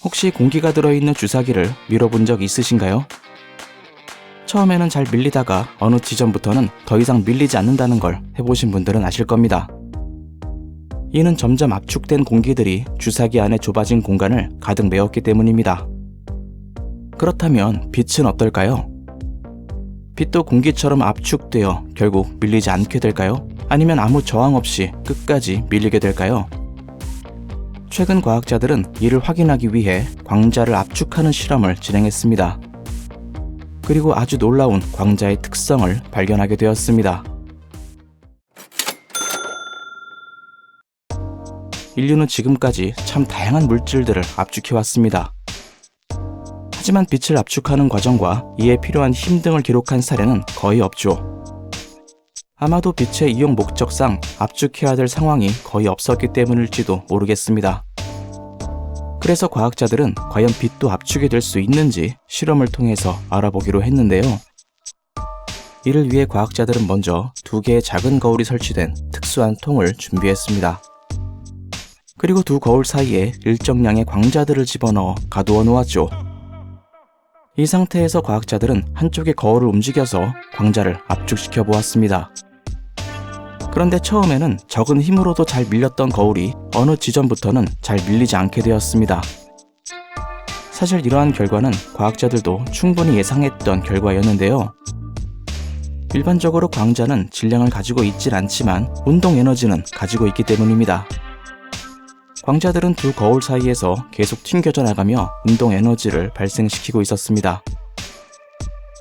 혹시 공기가 들어있는 주사기를 밀어본 적 있으신가요? 처음에는 잘 밀리다가 어느 지점부터는 더 이상 밀리지 않는다는 걸 해보신 분들은 아실 겁니다. 이는 점점 압축된 공기들이 주사기 안에 좁아진 공간을 가득 메웠기 때문입니다. 그렇다면 빛은 어떨까요? 빛도 공기처럼 압축되어 결국 밀리지 않게 될까요? 아니면 아무 저항 없이 끝까지 밀리게 될까요? 최근 과학자들은 이를 확인하기 위해 광자를 압축하는 실험을 진행했습니다. 그리고 아주 놀라운 광자의 특성을 발견하게 되었습니다. 인류는 지금까지 참 다양한 물질들을 압축해왔습니다. 하지만 빛을 압축하는 과정과 이에 필요한 힘 등을 기록한 사례는 거의 없죠. 아마도 빛의 이용 목적상 압축해야 될 상황이 거의 없었기 때문일지도 모르겠습니다. 그래서 과학자들은 과연 빛도 압축이 될 수 있는지 실험을 통해서 알아보기로 했는데요. 이를 위해 과학자들은 먼저 2개의 작은 거울이 설치된 특수한 통을 준비했습니다. 그리고 두 거울 사이에 일정량의 광자들을 집어넣어 가두어 놓았죠. 이 상태에서 과학자들은 한쪽의 거울을 움직여서 광자를 압축시켜 보았습니다. 그런데 처음에는 적은 힘으로도 잘 밀렸던 거울이 어느 지점부터는 잘 밀리지 않게 되었습니다. 사실 이러한 결과는 과학자들도 충분히 예상했던 결과였는데요. 일반적으로 광자는 질량을 가지고 있질 않지만 운동 에너지는 가지고 있기 때문입니다. 광자들은 두 거울 사이에서 계속 튕겨져 나가며 운동 에너지를 발생시키고 있었습니다.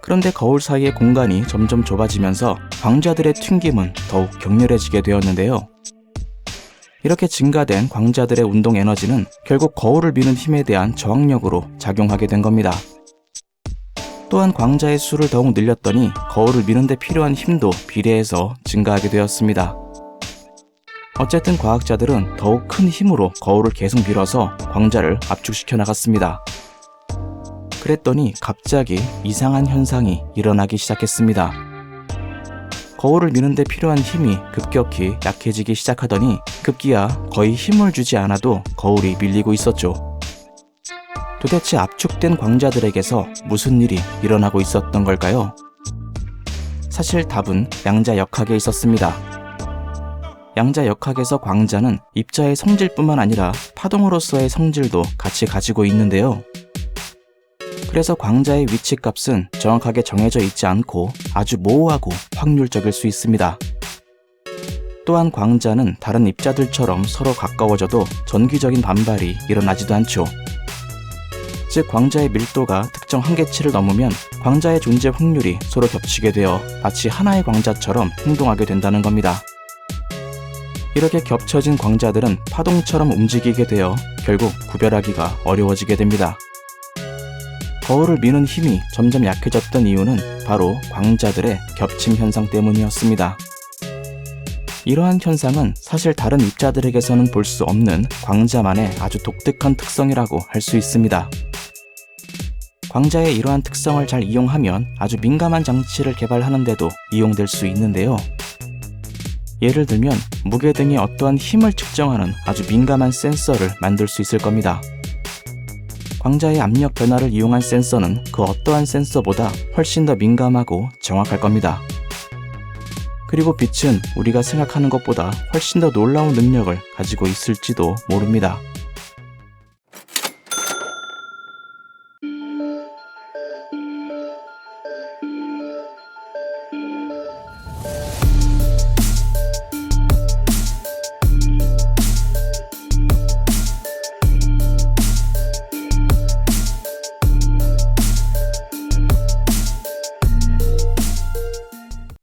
그런데 거울 사이의 공간이 점점 좁아지면서 광자들의 튕김은 더욱 격렬해지게 되었는데요. 이렇게 증가된 광자들의 운동 에너지는 결국 거울을 미는 힘에 대한 저항력으로 작용하게 된 겁니다. 또한 광자의 수를 더욱 늘렸더니 거울을 미는 데 필요한 힘도 비례해서 증가하게 되었습니다. 어쨌든 과학자들은 더욱 큰 힘으로 거울을 계속 밀어서 광자를 압축시켜 나갔습니다. 그랬더니 갑자기 이상한 현상이 일어나기 시작했습니다. 거울을 미는 데 필요한 힘이 급격히 약해지기 시작하더니 급기야 거의 힘을 주지 않아도 거울이 밀리고 있었죠. 도대체 압축된 광자들에게서 무슨 일이 일어나고 있었던 걸까요? 사실 답은 양자역학에 있었습니다. 양자역학에서 광자는 입자의 성질뿐만 아니라 파동으로서의 성질도 같이 가지고 있는데요. 그래서 광자의 위치값은 정확하게 정해져 있지 않고 아주 모호하고 확률적일 수 있습니다. 또한 광자는 다른 입자들처럼 서로 가까워져도 전기적인 반발이 일어나지도 않죠. 즉 광자의 밀도가 특정 한계치를 넘으면 광자의 존재 확률이 서로 겹치게 되어 마치 하나의 광자처럼 행동하게 된다는 겁니다. 이렇게 겹쳐진 광자들은 파동처럼 움직이게 되어 결국 구별하기가 어려워지게 됩니다. 거울을 미는 힘이 점점 약해졌던 이유는 바로 광자들의 겹침 현상 때문이었습니다. 이러한 현상은 사실 다른 입자들에게서는 볼 수 없는 광자만의 아주 독특한 특성이라고 할 수 있습니다. 광자의 이러한 특성을 잘 이용하면 아주 민감한 장치를 개발하는 데도 이용될 수 있는데요. 예를 들면 무게 등의 어떠한 힘을 측정하는 아주 민감한 센서를 만들 수 있을 겁니다. 광자의 압력 변화를 이용한 센서는 그 어떠한 센서보다 훨씬 더 민감하고 정확할 겁니다. 그리고 빛은 우리가 생각하는 것보다 훨씬 더 놀라운 능력을 가지고 있을지도 모릅니다.